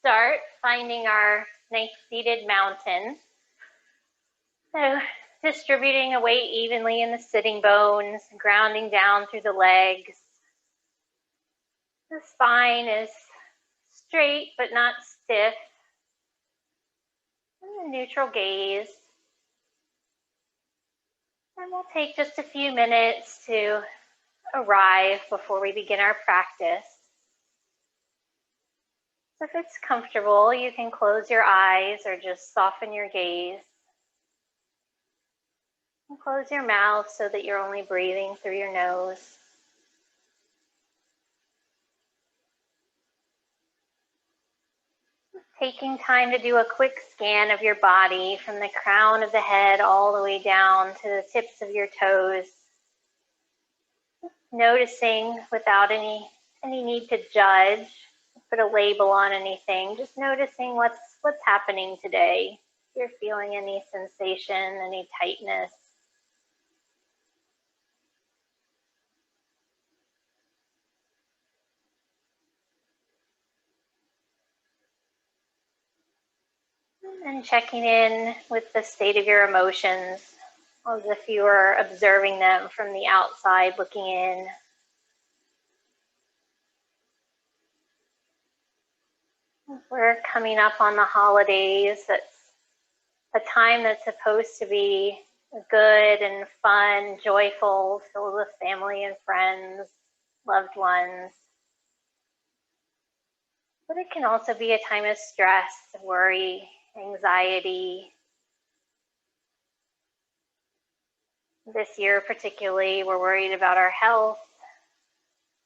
start finding our nice seated mountain. So distributing the weight evenly in the sitting bones, grounding down through the legs. The spine is straight but not stiff. And a neutral gaze. And we'll take just a few minutes to arrive before we begin our practice. So if it's comfortable, you can close your eyes or just soften your gaze. And close your mouth so that you're only breathing through your nose. Taking time to do a quick scan of your body from the crown of the head all the way down to the tips of your toes. Noticing without any need to judge, put a label on anything, just noticing what's happening today. If you're feeling any sensation, any tightness. And checking in with the state of your emotions, as if you were observing them from the outside, looking in. We're coming up on the holidays. That's a time that's supposed to be good and fun, joyful, filled with family and friends, loved ones. But it can also be a time of stress, worry, anxiety. This year particularly, we're worried about our health,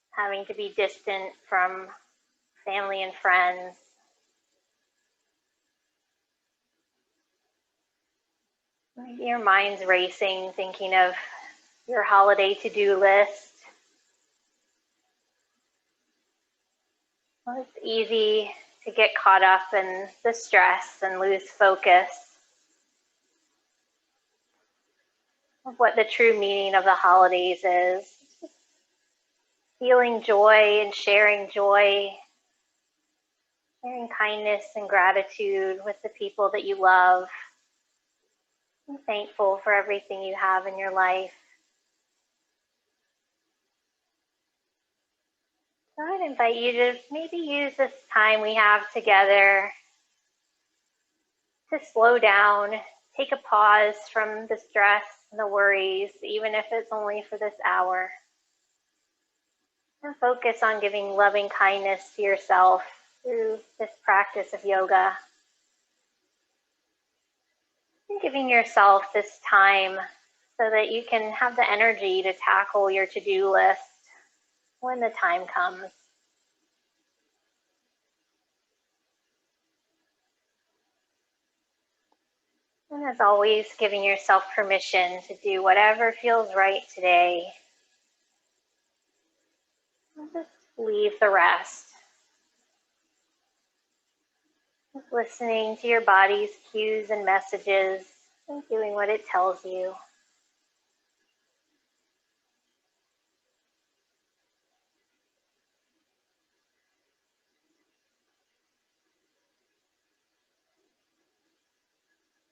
having to be distant from family and friends. Maybe your mind's racing, thinking of your holiday to-do list. Well, it's easy to get caught up in the stress and lose focus of what the true meaning of the holidays is. Feeling joy and sharing kindness and gratitude with the people that you love. I'm thankful for everything you have in your life. So I'd invite you to maybe use this time we have together to slow down, take a pause from the stress and the worries, even if it's only for this hour. And focus on giving loving kindness to yourself through this practice of yoga. And giving yourself this time so that you can have the energy to tackle your to-do list when the time comes. And as always, giving yourself permission to do whatever feels right today. And just leave the rest. Just listening to your body's cues and messages and doing what it tells you.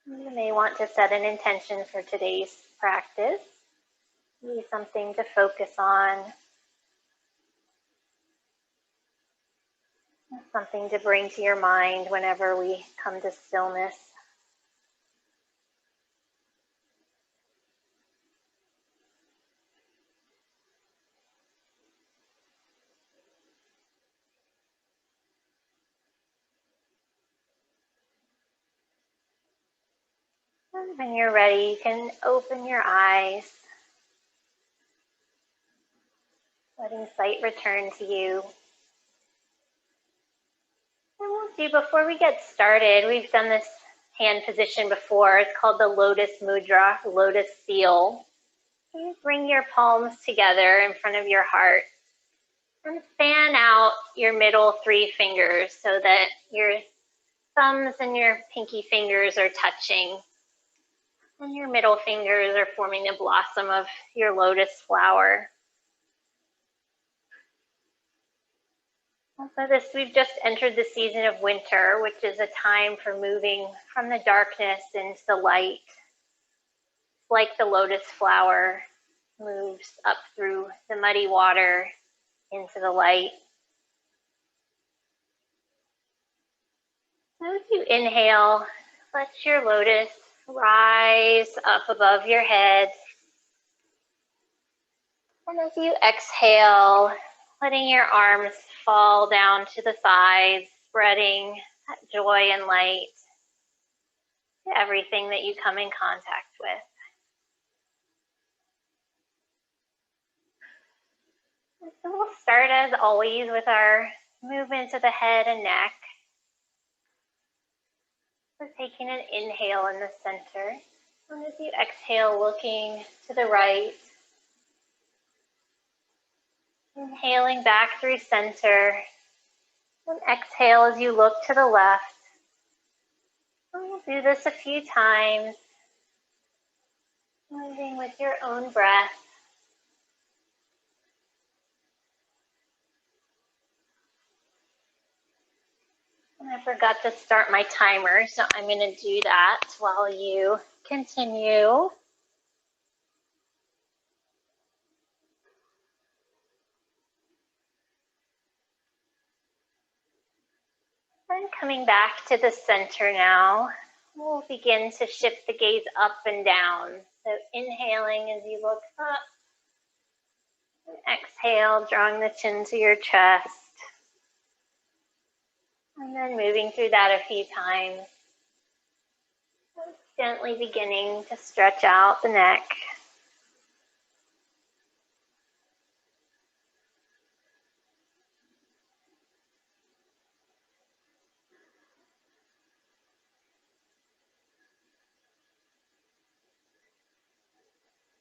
You may want to set an intention for today's practice. Maybe something to focus on. Something to bring to your mind whenever we come to stillness. And when you're ready, you can open your eyes, letting sight return to you. And we'll do, before we get started, we've done this hand position before. It's called the Lotus Mudra, Lotus Seal. You bring your palms together in front of your heart and fan out your middle 3 fingers so that your thumbs and your pinky fingers are touching. And your middle fingers are forming the blossom of your lotus flower. Also, we've just entered the season of winter, which is a time for moving from the darkness into the light. It's like the lotus flower moves up through the muddy water into the light. So as you inhale, let your lotus rise up above your head. And as you exhale, letting your arms fall down to the sides, spreading that joy and light to everything that you come in contact with. And so we'll start as always with our movements of the head and neck. So taking an inhale in the center. And as you exhale, looking to the right. Inhaling back through center. And exhale as you look to the left. And we'll do this a few times. Moving with your own breath. And I forgot to start my timer, so I'm going to do that while you continue. And coming back to the center now, we'll begin to shift the gaze up and down. So inhaling as you look up, and exhale, drawing the chin to your chest. And then moving through that a few times. Gently beginning to stretch out the neck.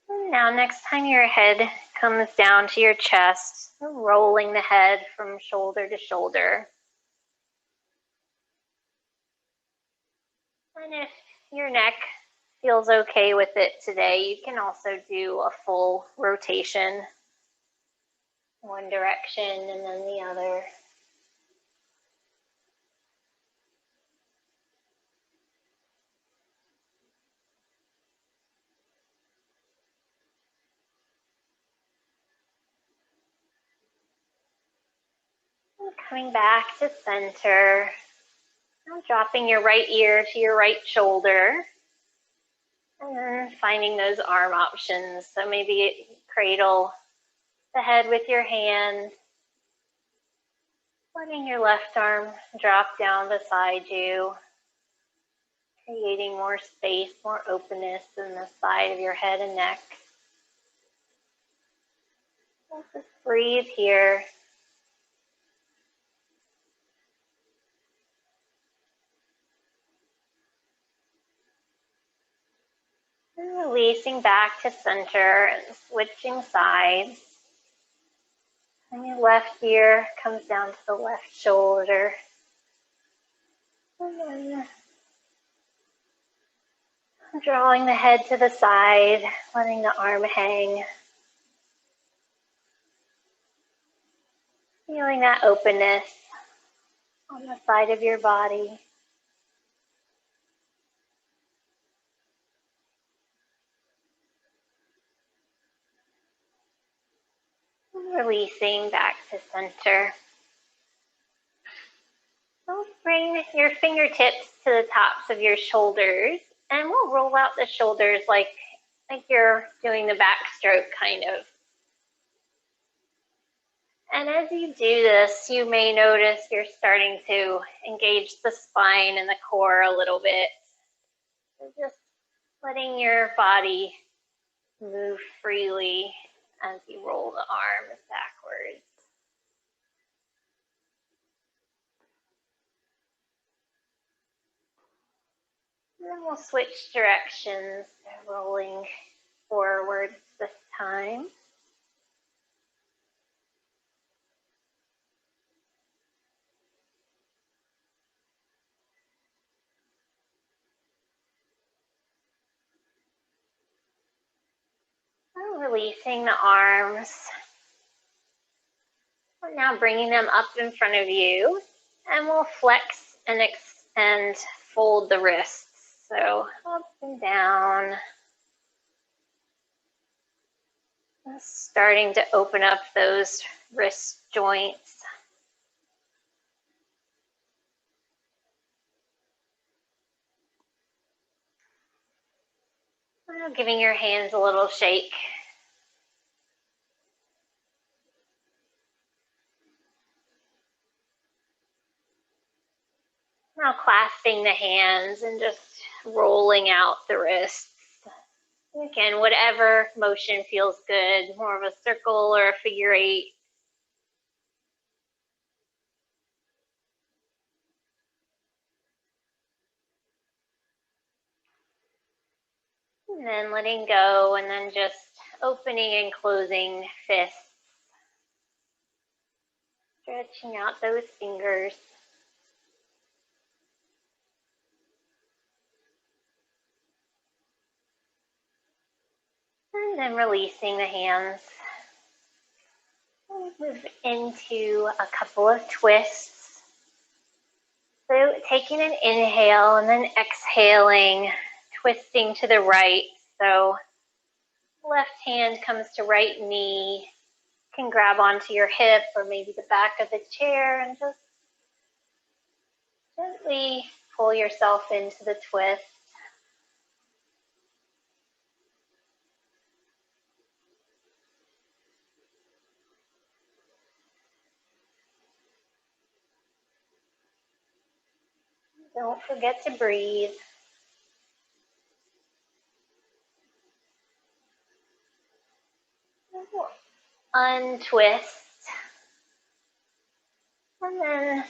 And now next time your head comes down to your chest, rolling the head from shoulder to shoulder. And if your neck feels okay with it today, you can also do a full rotation, one direction and then the other. And coming back to center, now dropping your right ear to your right shoulder, and then finding those arm options. So maybe cradle the head with your hand, letting your left arm drop down beside you, creating more space, more openness in the side of your head and neck. Just breathe here. And releasing back to center and switching sides. And your left ear comes down to the left shoulder. And then drawing the head to the side, letting the arm hang. Feeling that openness on the side of your body. Releasing back to center. So bring your fingertips to the tops of your shoulders, and we'll roll out the shoulders like you're doing the backstroke kind of. And as you do this, you may notice you're starting to engage the spine and the core a little bit. So just letting your body move freely as you roll the arms backwards. And then we'll switch directions, rolling forwards this time. And releasing the arms. Now bringing them up in front of you, and we'll flex and fold the wrists. So up and down. Starting to open up those wrist joints. Giving your hands a little shake. Now clasping the hands and just rolling out the wrists. Again, whatever motion feels good, more of a circle or a figure eight. And then letting go, and then just opening and closing fists. Stretching out those fingers. And then releasing the hands. We'll move into a couple of twists. So taking an inhale and then exhaling, twisting to the right. So left hand comes to right knee. You can grab onto your hip or maybe the back of the chair and just gently pull yourself into the twist. Don't forget to breathe. Untwist. And then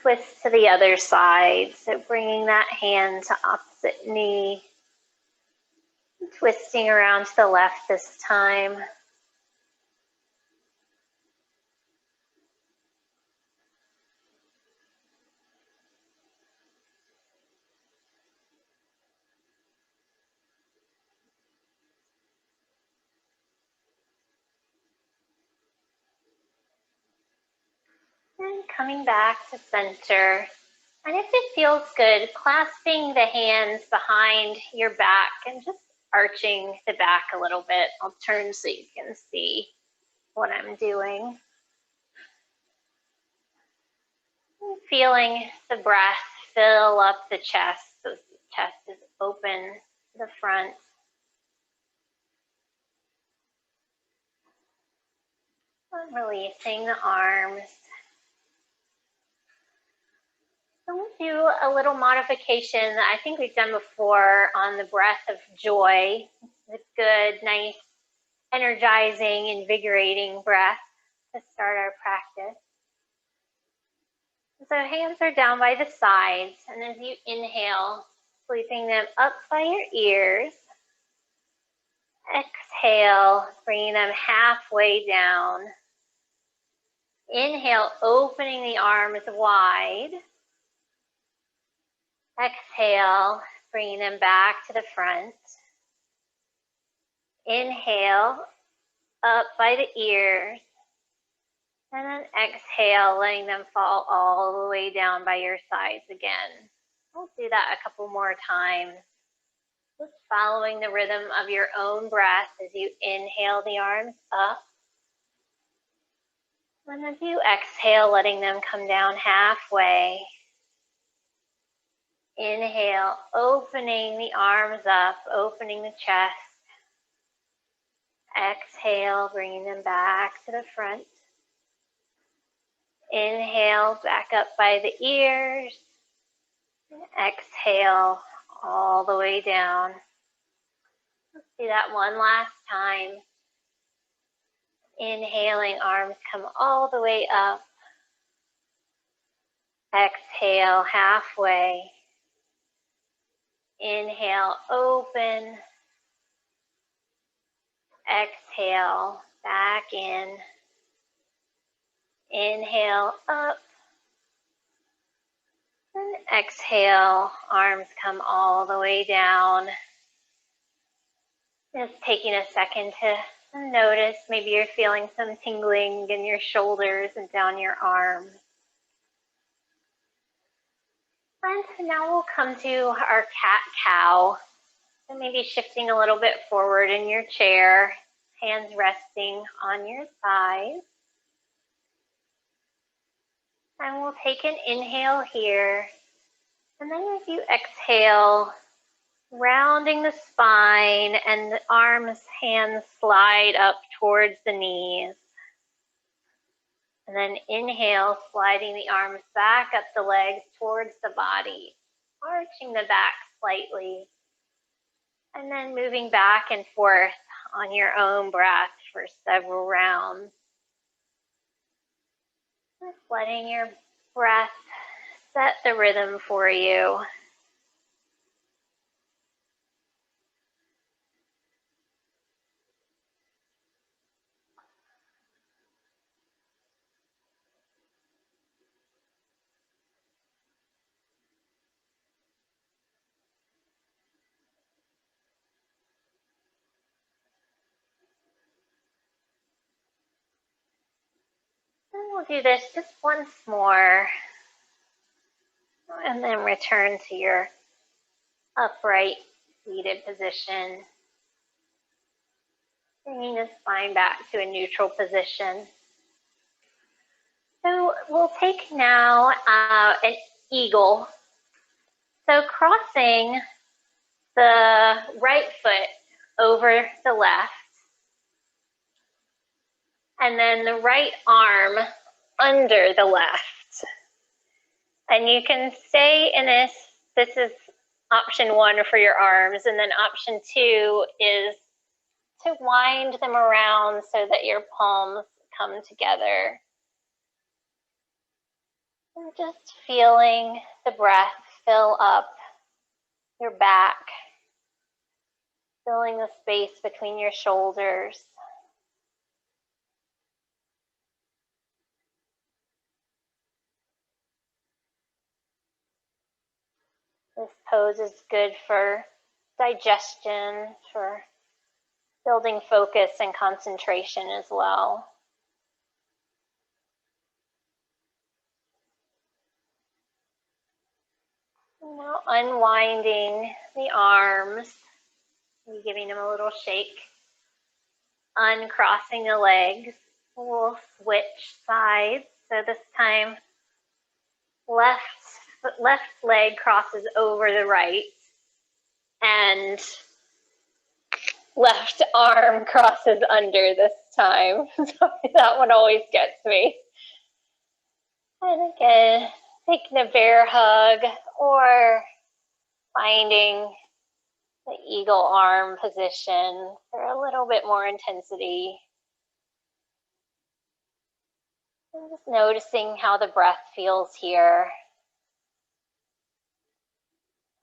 twist to the other side. So bringing that hand to opposite knee. Twisting around to the left this time. And coming back to center. And if it feels good, clasping the hands behind your back and just arching the back a little bit. I'll turn so you can see what I'm doing. And feeling the breath fill up the chest, so the chest is open to the front. And releasing the arms. We'll do a little modification that I think we've done before on the breath of joy. It's a good, nice, energizing, invigorating breath to start our practice. So hands are down by the sides, and as you inhale, sweeping them up by your ears. Exhale, bringing them halfway down. Inhale, opening the arms wide. Exhale, bringing them back to the front. Inhale, up by the ears. And then exhale, letting them fall all the way down by your sides again. We'll do that a couple more times. Just following the rhythm of your own breath as you inhale the arms up. And as you exhale, letting them come down halfway. Inhale, opening the arms up, opening the chest. Exhale, bringing them back to the front. Inhale, back up by the ears. Exhale, all the way down. Let's do that one last time. Inhaling, arms come all the way up. Exhale, halfway. Inhale, open. Exhale, back in. Inhale, up. And exhale, arms come all the way down. Just taking a second to And notice maybe you're feeling some tingling in your shoulders and down your arms. And now we'll come to our cat-cow. So maybe shifting a little bit forward in your chair, hands resting on your thighs. And we'll take an inhale here. And then as you exhale, rounding the spine and the arms, hands slide up towards the knees. And then inhale, sliding the arms back up the legs towards the body, arching the back slightly. And then moving back and forth on your own breath for several rounds. Just letting your breath set the rhythm for you. And we'll do this just once more. And then return to your upright seated position. Bringing the spine back to a neutral position. So we'll take now an eagle. So crossing the right foot over the left. And then the right arm under the left. And you can stay in this. This is option 1 for your arms. And then option 2 is to wind them around so that your palms come together. And just feeling the breath fill up your back, filling the space between your shoulders. This pose is good for digestion, for building focus and concentration as well. Now unwinding the arms, and giving them a little shake. Uncrossing the legs. We'll switch sides. So this time, left leg crosses over the right, and left arm crosses under this time. That one always gets me. And again, taking a bear hug or finding the eagle arm position for a little bit more intensity. And just noticing how the breath feels here.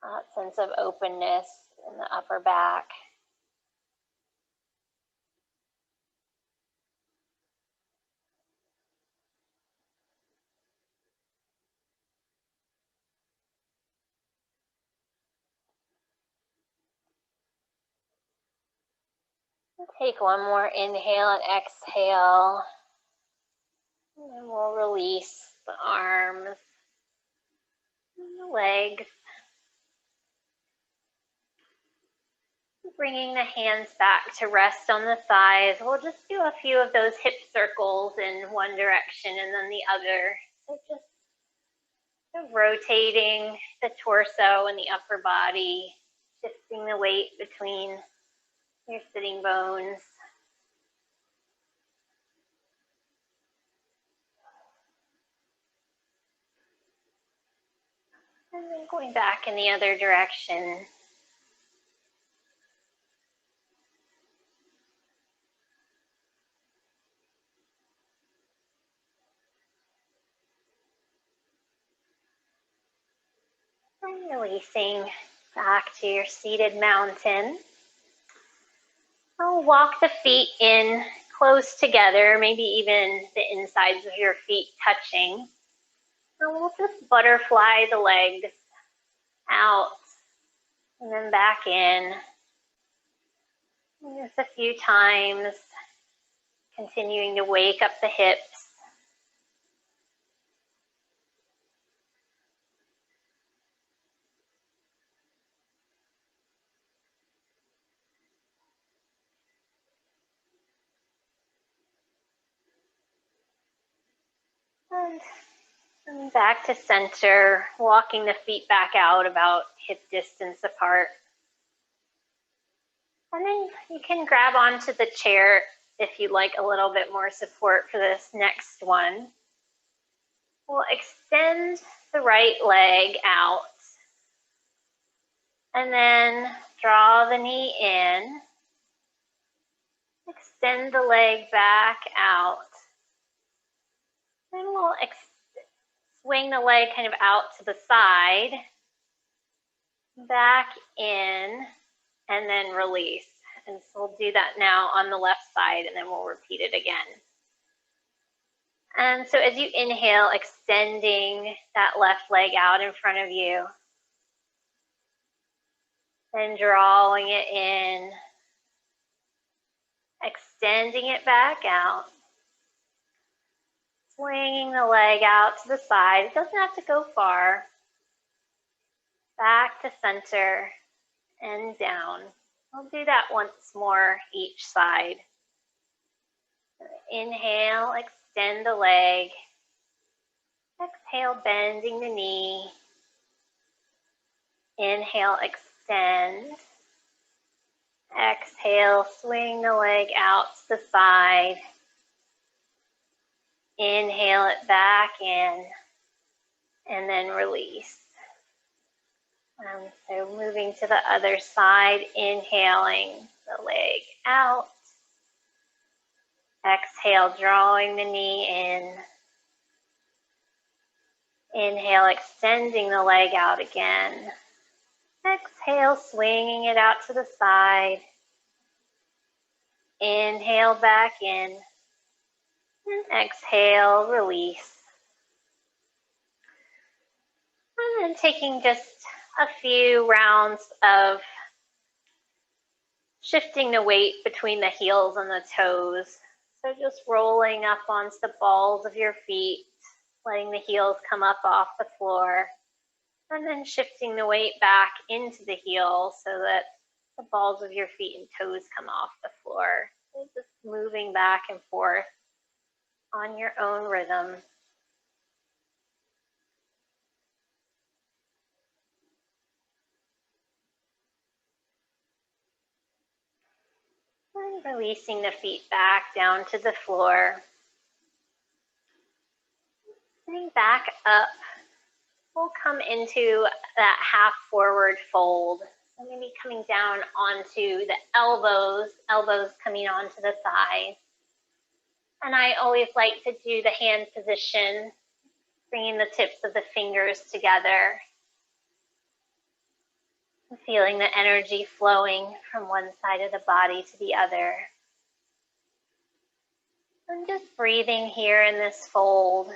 That sense of openness in the upper back. Take one more inhale and exhale. And then we'll release the arms and the legs. Bringing the hands back to rest on the thighs. We'll just do a few of those hip circles in one direction and then the other. So just rotating the torso and the upper body, shifting the weight between your sitting bones. And then going back in the other direction. And releasing back to your seated mountain. I'll walk the feet in close together, maybe even the insides of your feet touching. And we'll just butterfly the legs out and then back in. And just a few times, Continuing to wake up the hips. And back to center, walking the feet back out about hip distance apart. And then you can grab onto the chair if you'd like a little bit more support for this next one. We'll extend the right leg out and then draw the knee in. Extend the leg back out. Then we'll swing the leg kind of out to the side, back in, and then release. And so we'll do that now on the left side, and then we'll repeat it again. And so as you inhale, extending that left leg out in front of you, then drawing it in, extending it back out, swinging the leg out to the side. It doesn't have to go far. Back to center and down. We'll do that once more each side. Inhale, extend the leg. Exhale, bending the knee. Inhale, extend. Exhale, swing the leg out to the side. Inhale it back in, and then release. So moving to the other side, inhaling the leg out. Exhale, drawing the knee in. Inhale, extending the leg out again. Exhale, swinging it out to the side. Inhale, back in. And exhale, release. And then taking just a few rounds of shifting the weight between the heels and the toes. So just rolling up onto the balls of your feet, letting the heels come up off the floor, and then shifting the weight back into the heels so that the balls of your feet and toes come off the floor. So just moving back and forth on your own rhythm. And releasing the feet back down to the floor. Sitting back up, we'll come into that half forward fold. So maybe coming down onto the elbows coming onto the thighs. And I always like to do the hand position, bringing the tips of the fingers together. Feeling the energy flowing from one side of the body to the other. And just breathing here in this fold.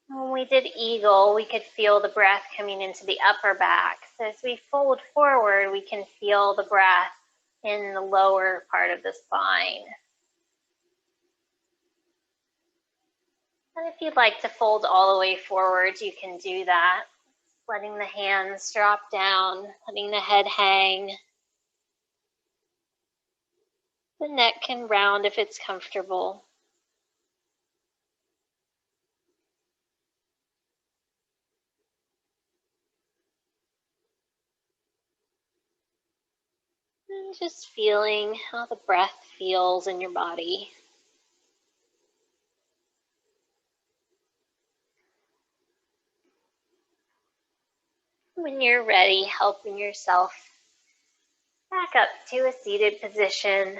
When we did eagle, we could feel the breath coming into the upper back. So as we fold forward, we can feel the breath in the lower part of the spine. And if you'd like to fold all the way forward, you can do that. Letting the hands drop down, letting the head hang. The neck can round if it's comfortable. And just feeling how the breath feels in your body. When you're ready, helping yourself back up to a seated position.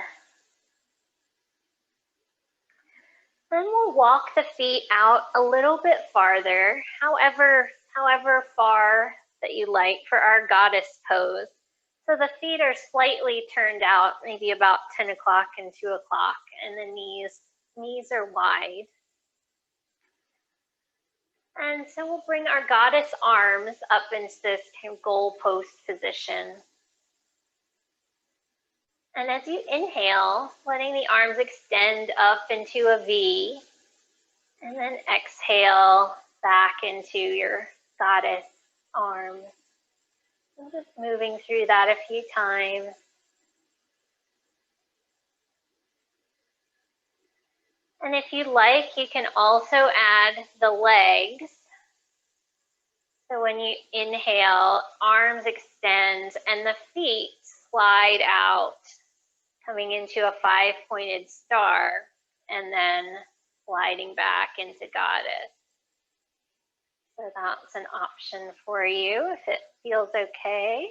Then we'll walk the feet out a little bit farther, however far that you like for our goddess pose. So the feet are slightly turned out, maybe about 10 o'clock and 2 o'clock, and the knees are wide. And so we'll bring our goddess arms up into this kind of goal post position. And as you inhale, letting the arms extend up into a V, and then exhale back into your goddess arms. And just moving through that a few times. And if you like, you can also add the legs. So when you inhale, arms extend and the feet slide out, coming into a 5-pointed star, and then sliding back into goddess. So that's an option for you if it feels okay.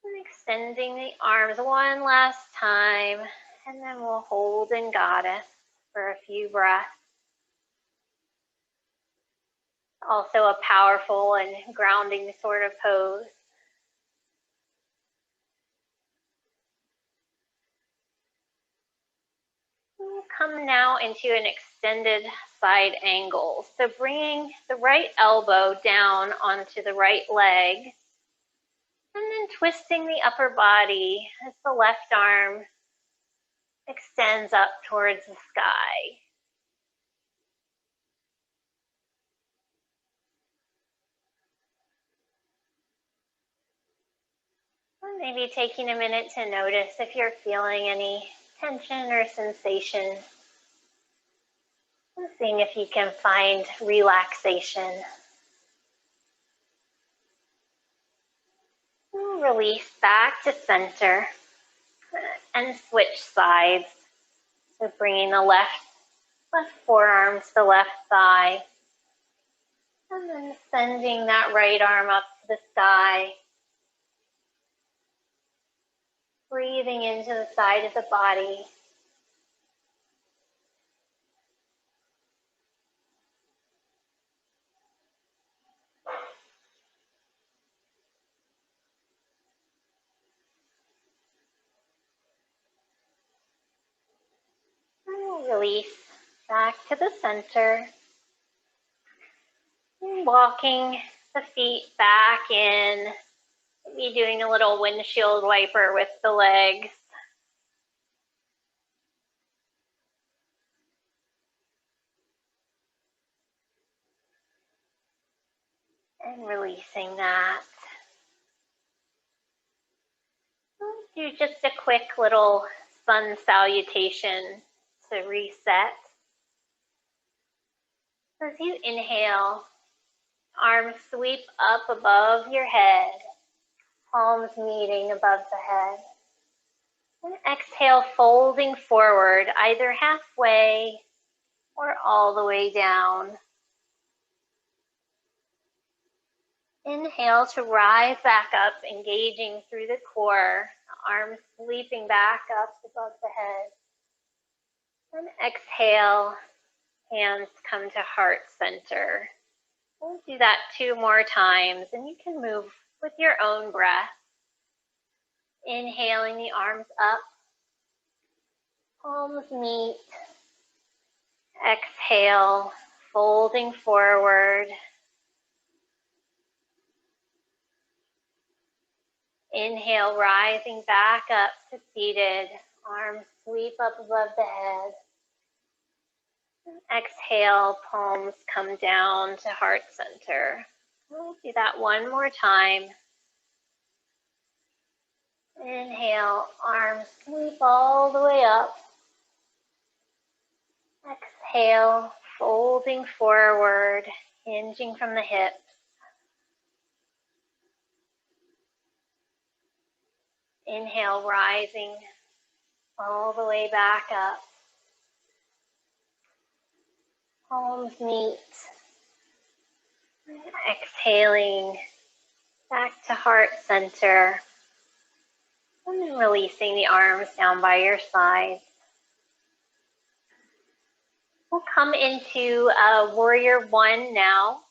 And extending the arms one last time, and then we'll hold in goddess for a few breaths. Also a powerful and grounding sort of pose. We'll come now into an extended side angle. So bringing the right elbow down onto the right leg, and then twisting the upper body as the left arm extends up towards the sky. And maybe taking a minute to notice if you're feeling any tension or sensation. And seeing if you can find relaxation. And release back to center and switch sides. So bringing the left forearm to the left thigh. And then sending that right arm up to the sky. Breathing into the side of the body. And release back to the center. And walking the feet back in. Maybe doing a little windshield wiper with the legs. And releasing that. Do just a quick little sun salutation to reset. As you inhale, arms sweep up above your head, palms meeting above the head. And exhale, folding forward, either halfway or all the way down. Inhale to rise back up, engaging through the core, arms sweeping back up above the head. And exhale, hands come to heart center. We'll do that 2 more times, and you can move with your own breath. Inhaling the arms up, palms meet. Exhale, folding forward. Inhale, rising back up to seated. Arms sweep up above the head. Exhale, palms come down to heart center. We'll do that 1 more time. Inhale, arms sweep all the way up. Exhale, folding forward, hinging from the hips. Inhale, rising all the way back up. Palms meet. Exhaling back to heart center. And then releasing the arms down by your sides. We'll come into Warrior One now.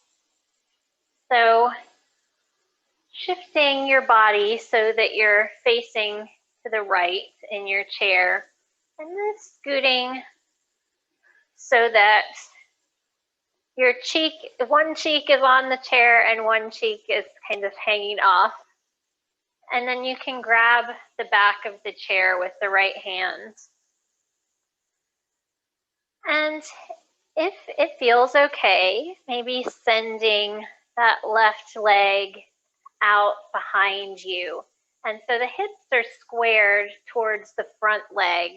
So shifting your body so that you're facing to the right in your chair. And then scooting so that your cheek, one cheek is on the chair and one cheek is kind of hanging off. And then you can grab the back of the chair with the right hand. And if it feels okay, maybe sending that left leg out behind you. And so the hips are squared towards the front leg.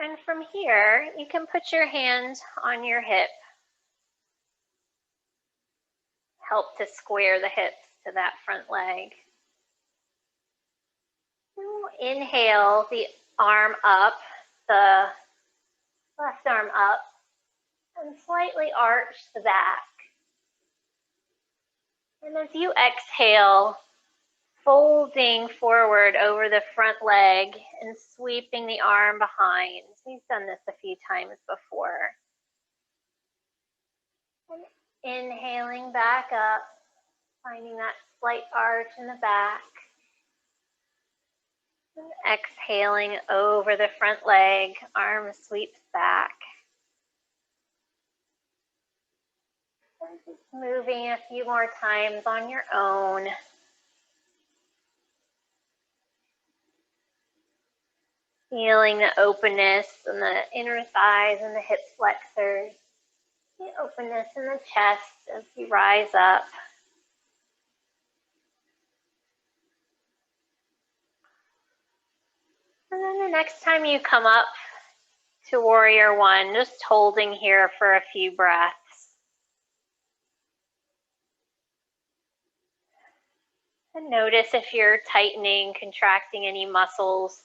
And from here, you can put your hand on your hip. Help to square the hips to that front leg. Inhale the arm up, the left arm up, and slightly arch the back. And as you exhale, folding forward over the front leg and sweeping the arm behind. We've done this a few times before. And inhaling back up, finding that slight arch in the back. And exhaling over the front leg, arm sweeps back. And just moving a few more times on your own. Feeling the openness in the inner thighs and the hip flexors. The openness in the chest as you rise up. And then the next time you come up to Warrior One, just holding here for a few breaths. And notice if you're tightening, contracting any muscles.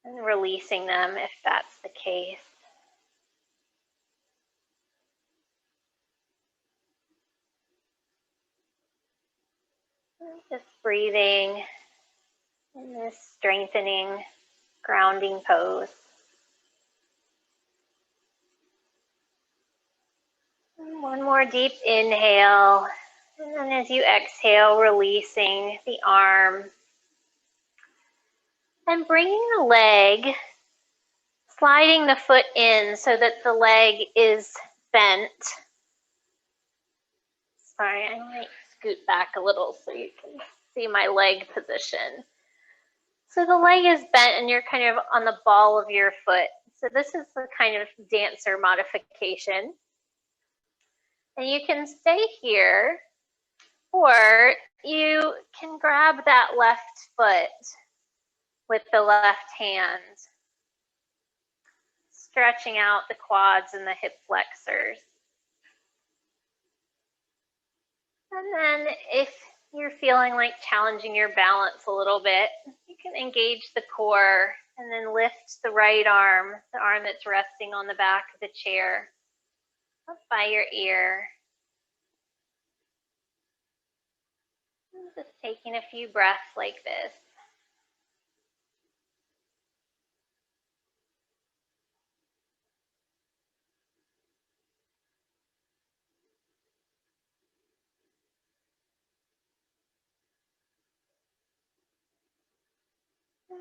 And releasing them if that's the case. And just breathing in this strengthening, grounding pose. And one more deep inhale. And then as you exhale, releasing the arm. And bringing the leg, sliding the foot in so that the leg is bent. Sorry, I might scoot back a little so you can see my leg position. So the leg is bent and you're kind of on the ball of your foot. So this is the kind of dancer modification. And you can stay here, or you can grab that left foot with the left hand, stretching out the quads and the hip flexors. And then if you're feeling like challenging your balance a little bit, you can engage the core and then lift the right arm, the arm that's resting on the back of the chair, up by your ear. And just taking a few breaths like this.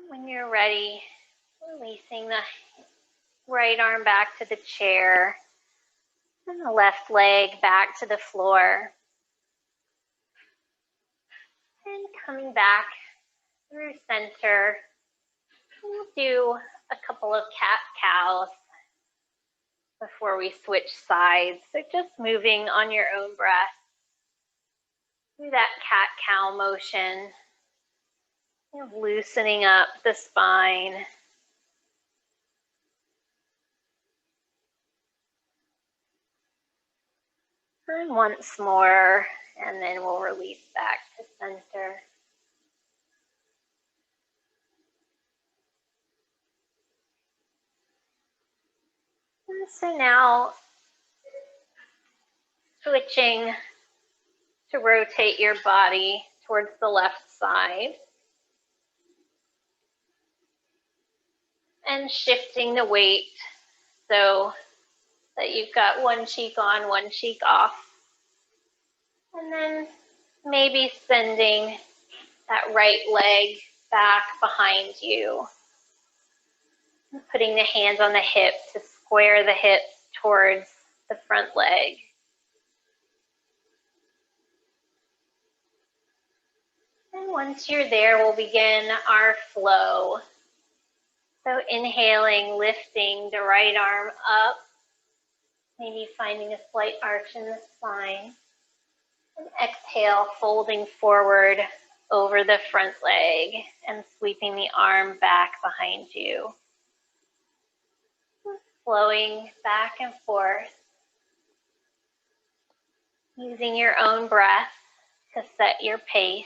When you're ready, releasing the right arm back to the chair and the left leg back to the floor. And coming back through center, we'll do a couple of cat-cows before we switch sides. So just moving on your own breath through that cat-cow motion. Loosening up the spine. And once more, and then we'll release back to center. And so now, switching to rotate your body towards the left side. And shifting the weight so that you've got one cheek on, one cheek off. And then maybe sending that right leg back behind you. And putting the hands on the hip to square the hips towards the front leg. And once you're there, we'll begin our flow. So inhaling, lifting the right arm up, maybe finding a slight arch in the spine. And exhale, folding forward over the front leg and sweeping the arm back behind you. Flowing back and forth, using your own breath to set your pace.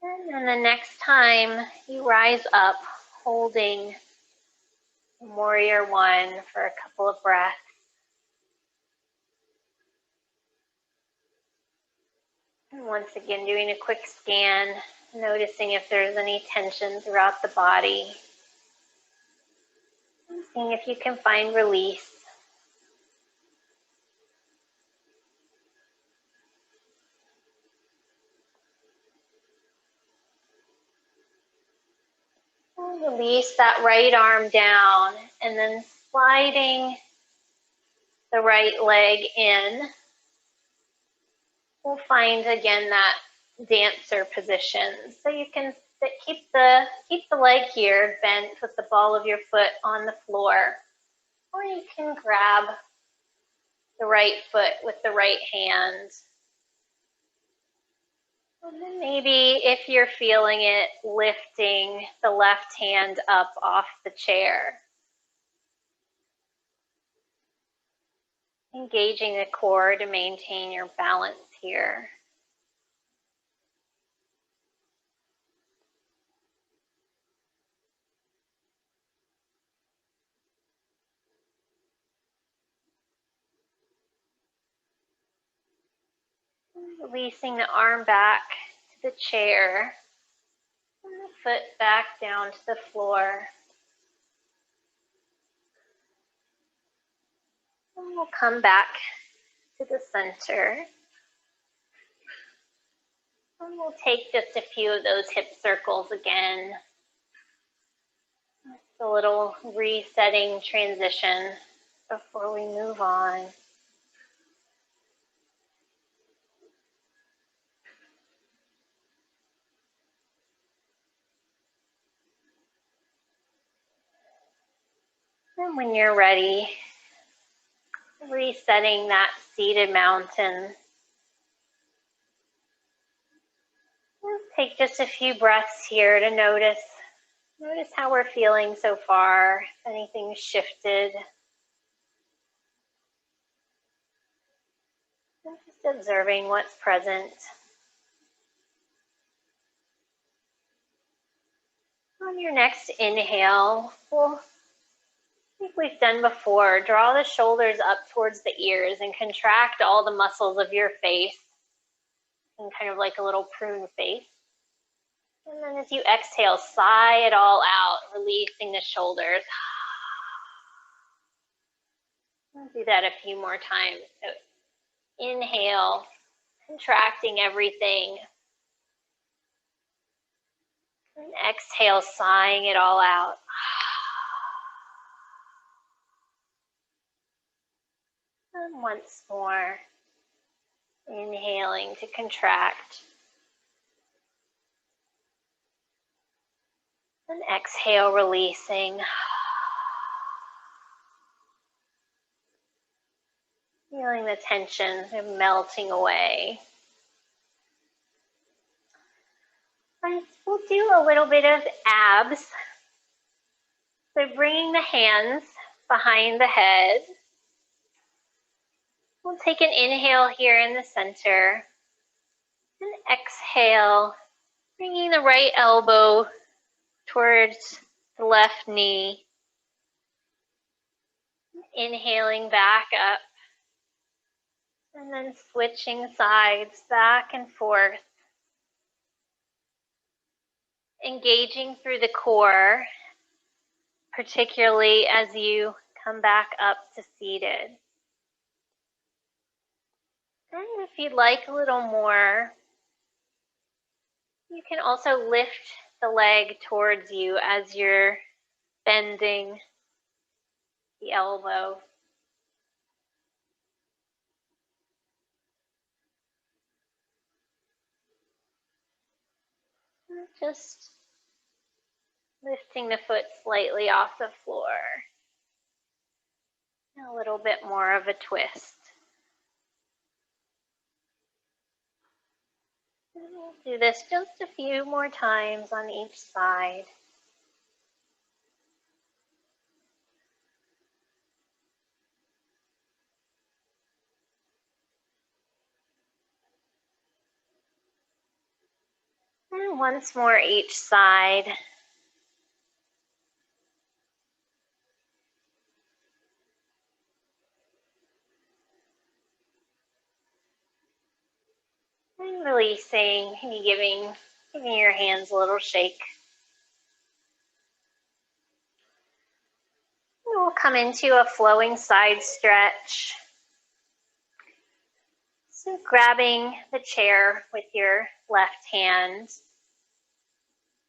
And then the next time you rise up, holding Warrior One for a couple of breaths. And once again, doing a quick scan, noticing if there's any tension throughout the body. And seeing if you can find release. And release that right arm down and then sliding the right leg in. We'll find again that dancer position. So you can keep the leg here bent with the ball of your foot on the floor. Or you can grab the right foot with the right hand. And then maybe if you're feeling it, lifting the left hand up off the chair. Engaging the core to maintain your balance here. Releasing the arm back to the chair and the foot back down to the floor. And we'll come back to the center. And we'll take just a few of those hip circles again. It's a little resetting transition before we move on. And when you're ready, resetting that seated mountain. We'll take just a few breaths here to notice how we're feeling so far, if anything's shifted. And just observing what's present. On your next inhale, like we've done before, draw the shoulders up towards the ears and contract all the muscles of your face, and kind of like a little prune face. And then as you exhale, sigh it all out, releasing the shoulders. I'll do that a few more times. So inhale, contracting everything. And exhale, sighing it all out. And once more, inhaling to contract. And exhale, releasing. Feeling the tension melting away. Right, we'll do a little bit of abs. So bringing the hands behind the head. We'll take an inhale here in the center. And exhale, bringing the right elbow towards the left knee. Inhaling back up. And then switching sides back and forth. Engaging through the core, particularly as you come back up to seated. And if you'd like a little more, you can also lift the leg towards you as you're bending the elbow. Just lifting the foot slightly off the floor. A little bit more of a twist. And we'll do this just a few more times on each side. And once more each side. And releasing, giving your hands a little shake. And we'll come into a flowing side stretch. So grabbing the chair with your left hand.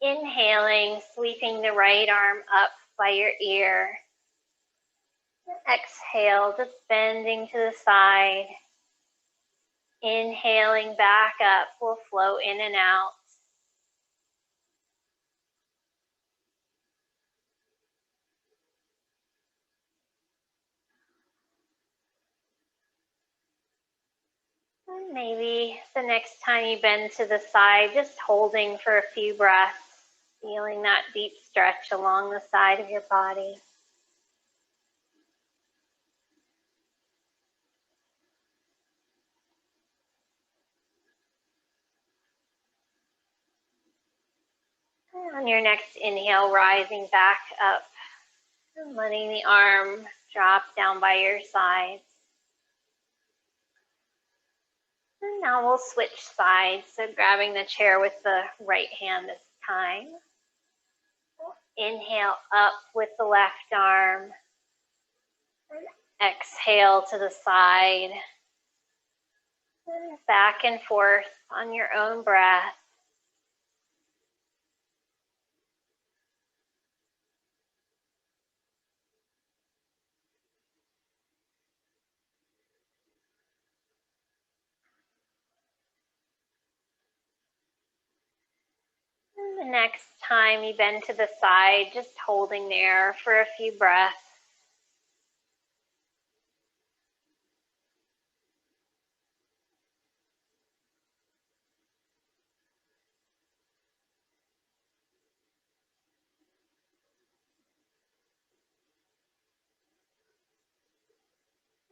Inhaling, sweeping the right arm up by your ear. Exhale, just bending to the side. Inhaling back up, we'll flow in and out. And maybe the next time you bend to the side, just holding for a few breaths, feeling that deep stretch along the side of your body. And on your next inhale, rising back up and letting the arm drop down by your side. And now we'll switch sides, so grabbing the chair with the right hand this time. Inhale up with the left arm. Exhale to the side. And back and forth on your own breath. And the next time you bend to the side, just holding there for a few breaths.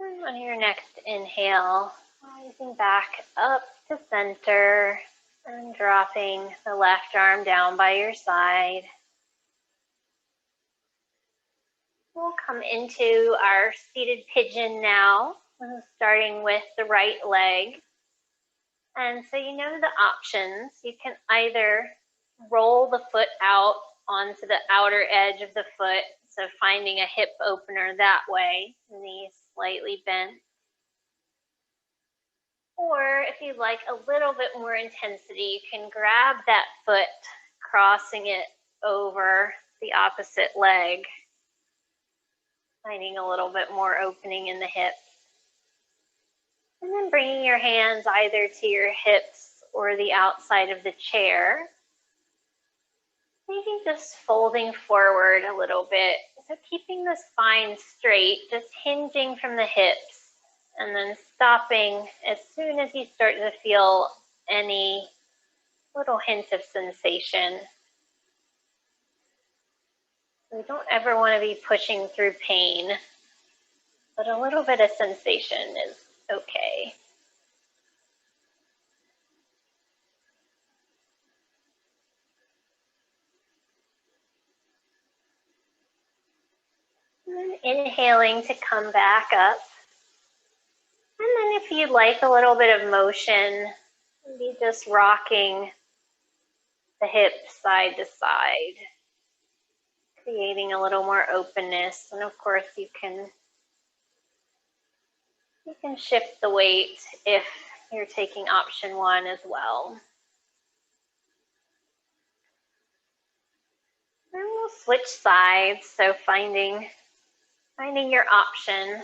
And on your next inhale, rising back up to center and dropping the left arm down by your side. We'll come into our seated pigeon now, starting with the right leg. And so you know the options. You can either roll the foot out onto the outer edge of the foot, so finding a hip opener that way, knees slightly bent. Or if you'd like a little bit more intensity, you can grab that foot, crossing it over the opposite leg, finding a little bit more opening in the hips. And then bringing your hands either to your hips or the outside of the chair. Maybe just folding forward a little bit. So keeping the spine straight, just hinging from the hips, and then stopping as soon as you start to feel any little hint of sensation. We don't ever want to be pushing through pain, but a little bit of sensation is okay. And then inhaling to come back up. And then if you'd like a little bit of motion, maybe just rocking the hips side to side. creating a little more openness. And of course, you can shift the weight if you're taking option 1 as well. And we'll switch sides, so finding your option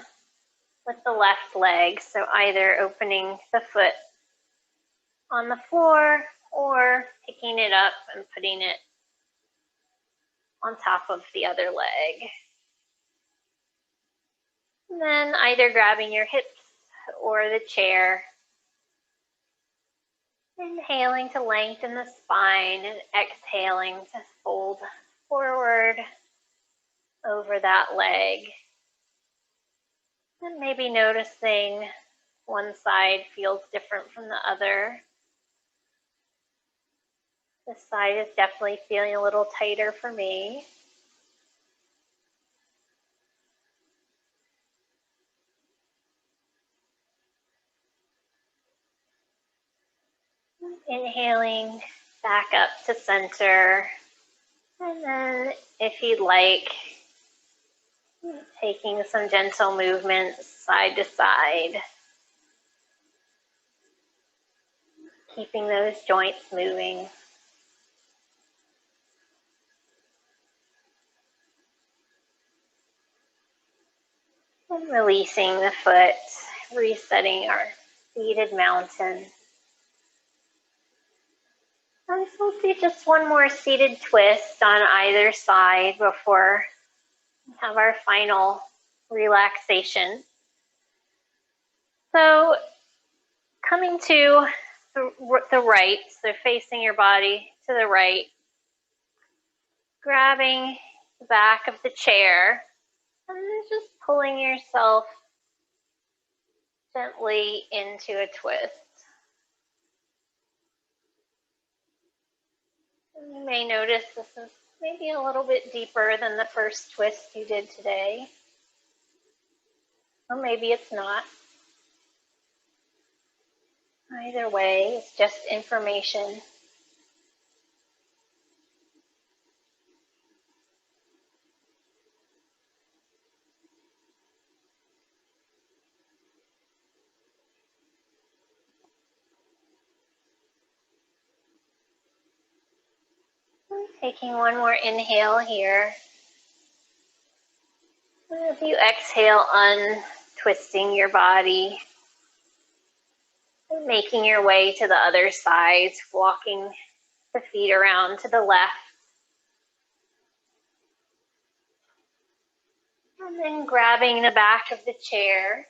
with the left leg. So either opening the foot on the floor or picking it up and putting it on top of the other leg. And then either grabbing your hips or the chair. Inhaling to lengthen the spine and exhaling to fold forward over that leg. And maybe noticing one side feels different from the other. This side is definitely feeling a little tighter for me. Inhaling back up to center. And then if you'd like, taking some gentle movements side to side. Keeping those joints moving. And releasing the foot, resetting our seated mountain. And so we'll do just one more seated twist on either side before we have our final relaxation. So coming to the right, so facing your body to the right, grabbing the back of the chair, and then just pulling yourself gently into a twist. And you may notice this is maybe a little bit deeper than the first twist you did today. Or maybe it's not. Either way, it's just information. Taking one more inhale here. And as you exhale, untwisting your body. And making your way to the other side, walking the feet around to the left. And then grabbing the back of the chair.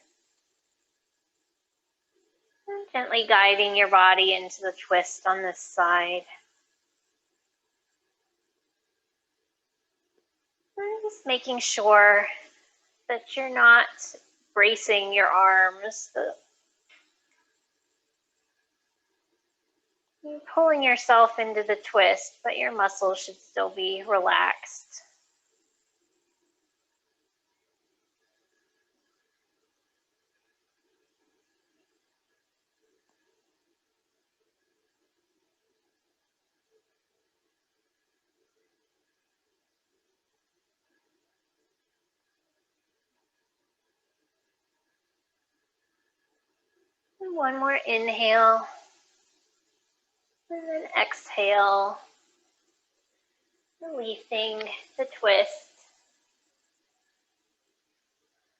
And gently guiding your body into the twist on this side. And just making sure that you're not bracing your arms. You're pulling yourself into the twist, but your muscles should still be relaxed. And one more inhale. And then exhale, releasing the twist.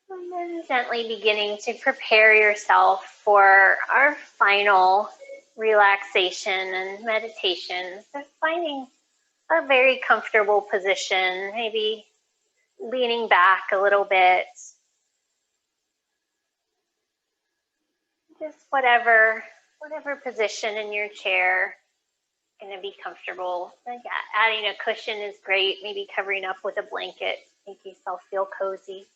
And then gently beginning to prepare yourself for our final relaxation and meditation. So finding a very comfortable position, maybe leaning back a little bit. Just whatever position in your chair is going to be comfortable. Like adding a cushion is great, maybe covering up with a blanket, make yourself feel cozy.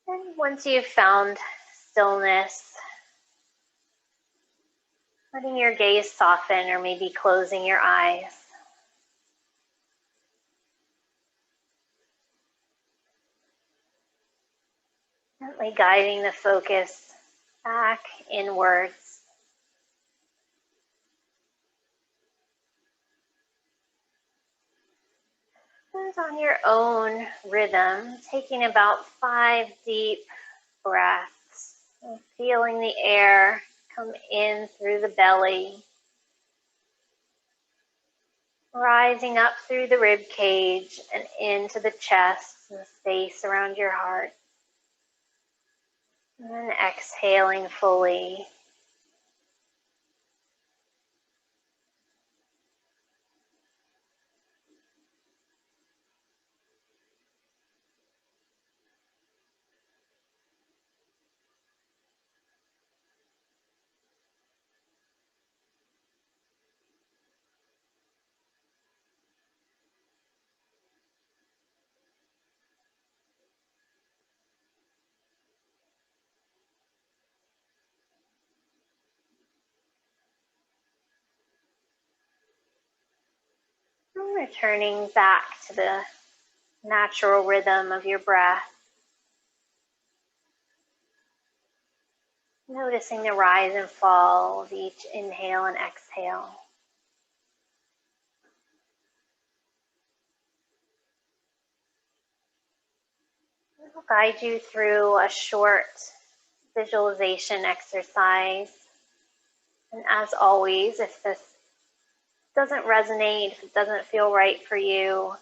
And once you've found stillness, letting your gaze soften or maybe closing your eyes. Gently guiding the focus back inwards. And on your own rhythm, taking about 5 deep breaths, and feeling the air come in through the belly, rising up through the rib cage and into the chest and the space around your heart. And then exhaling fully. And returning back to the natural rhythm of your breath. Noticing the rise and fall of each inhale and exhale. I'll guide you through a short visualization exercise. And as always, if this doesn't resonate, if it doesn't feel right for you,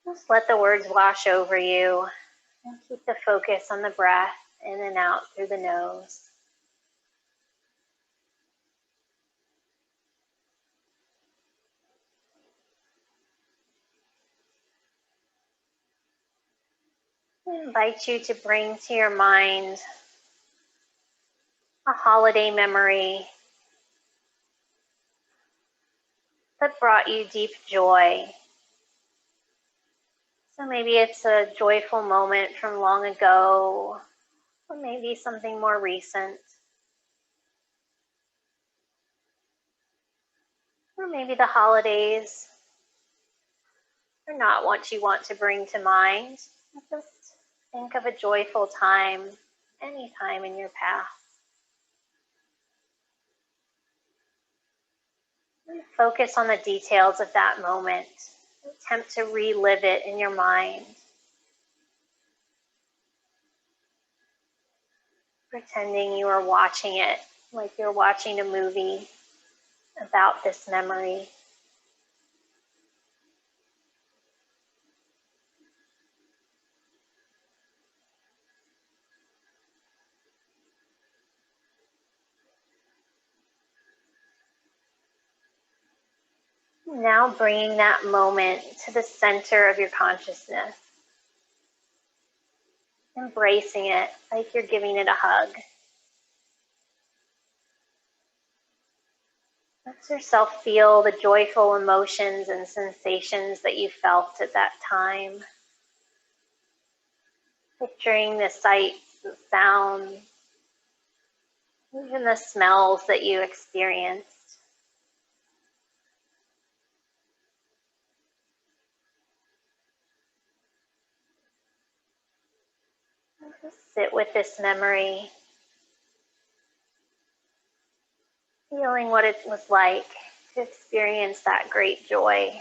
just let the words wash over you and keep the focus on the breath in and out through the nose. I invite you to bring to your mind a holiday memory that brought you deep joy. So maybe it's a joyful moment from long ago, or maybe something more recent. Or maybe the holidays are not what you want to bring to mind. Just think of a joyful time, any time in your past. And focus on the details of that moment. Attempt to relive it in your mind. Pretending you are watching it like you're watching a movie about this memory. Now bringing that moment to the center of your consciousness. Embracing it like you're giving it a hug. Let yourself feel the joyful emotions and sensations that you felt at that time. Picturing the sights, the sounds, even the smells that you experienced. Just sit with this memory, feeling what it was like to experience that great joy.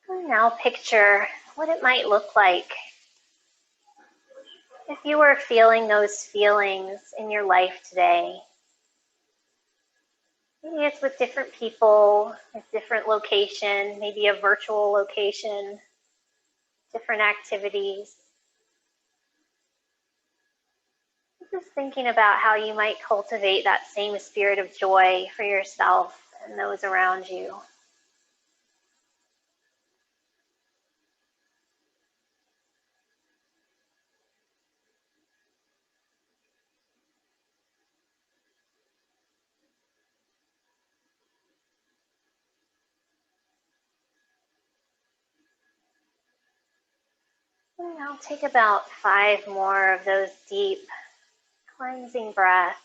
And now picture what it might look like if you were feeling those feelings in your life today. Maybe it's with different people, a different location, maybe a virtual location, different activities. Just thinking about how you might cultivate that same spirit of joy for yourself and those around you. And I'll take about 5 more of those deep cleansing breaths.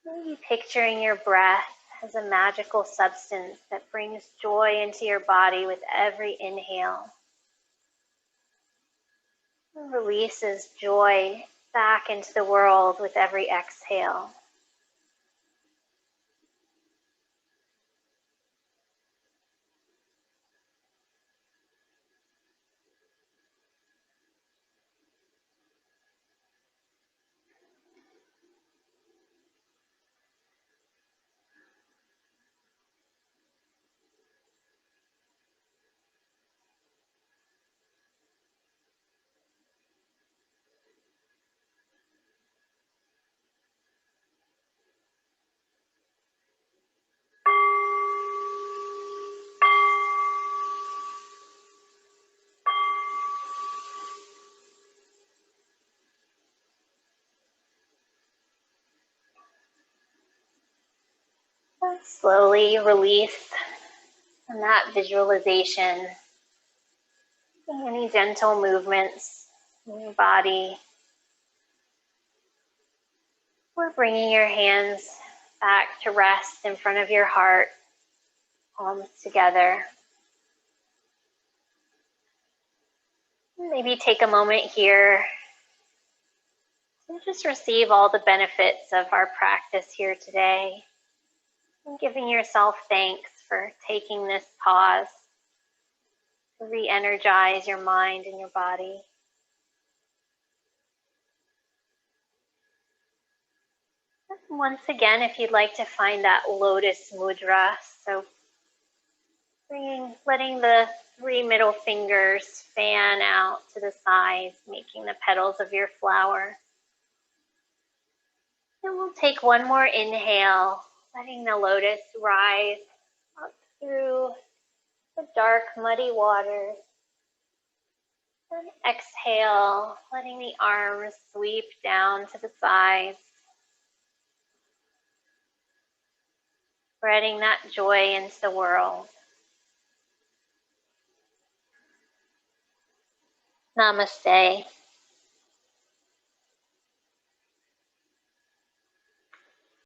Maybe picturing your breath as a magical substance that brings joy into your body with every inhale. Releases joy back into the world with every exhale. Slowly release from that visualization. Any gentle movements in your body. Or bringing your hands back to rest in front of your heart, palms together. Maybe take a moment here to just receive all the benefits of our practice here today. And giving yourself thanks for taking this pause to re-energize your mind and your body. Once again, if you'd like to find that lotus mudra, so letting the 3 middle fingers fan out to the sides, making the petals of your flower. And we'll take one more inhale, letting the lotus rise up through the dark, muddy waters. And exhale, letting the arms sweep down to the sides. Spreading that joy into the world. Namaste.